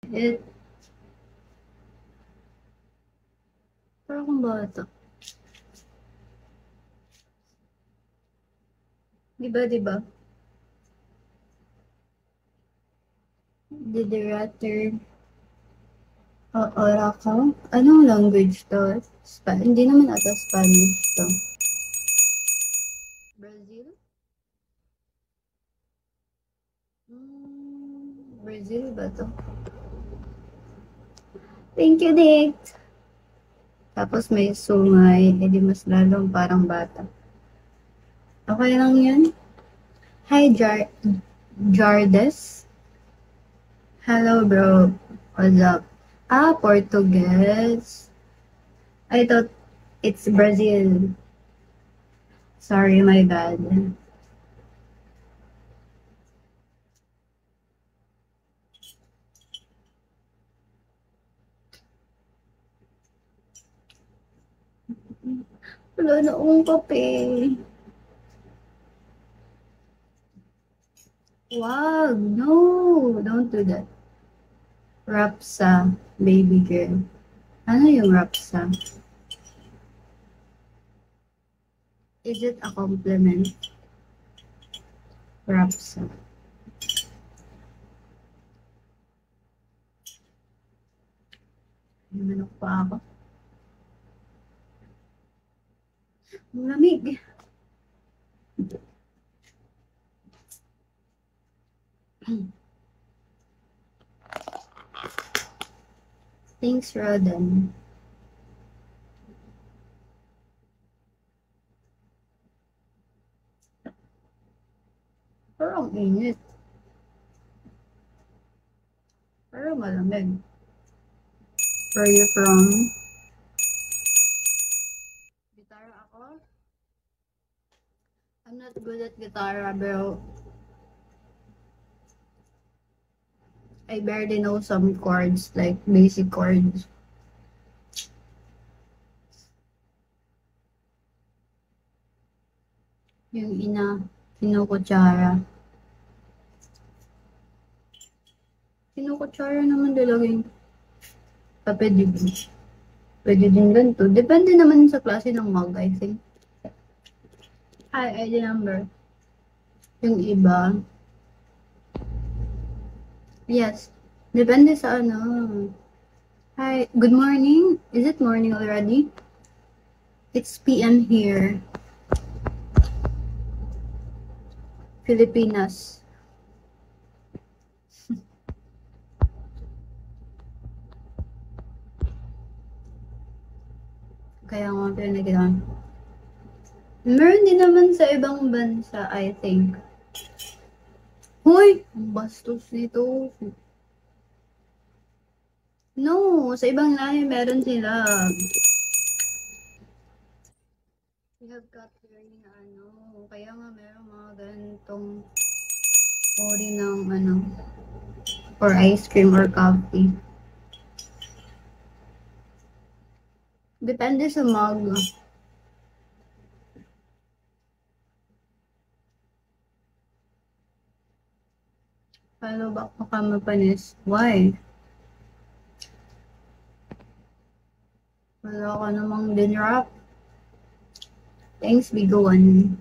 It, parang akong bata. Di ba? Did the rather ora ka? Anong language to? Hindi naman ata Spanish to. Brazil? Brazil ba to? Thank you, Dick! Tapos may sungay, edi mas lalong parang bata. Okay lang yun? Hi, Jardes. Hello, bro. What's up? Ah, Portuguese. I thought it's Brazil. Sorry, my bad. Wala na akong kape. Wag, no, don't do that. Rapsa, baby girl. Ano yung Rapsa? Is it a compliment? Rapsa. Manok pa ako. Malamig. Thanks, Rodan. Pero ang init. Pero malamig. Where are you from? Gitara ako? I'm not good at guitar, bro. I barely know some chords, like basic chords. Yung kinukutsara. Kinukutsara naman talaga yung kape, diba? Pwede din ganito. Depende naman sa klase ng mug, I think. Hi, ID number. Yung iba. Yes. Depende sa ano. Hi, good morning. Is it morning already? It's PM here. Filipinas. Kaya nga pinagkitaan. Meron din naman sa ibang bansa, I think. Hoy! Ang bastos nito. No, sa ibang lahi meron sila. We have got here na ano. Kaya nga meron mga ganitong ori ng ano. Or ice cream or coffee. Depende sa mug. Follow back mo ka mapanis. Why? Wala ka namang dinrap. Thanks, Bigo 1.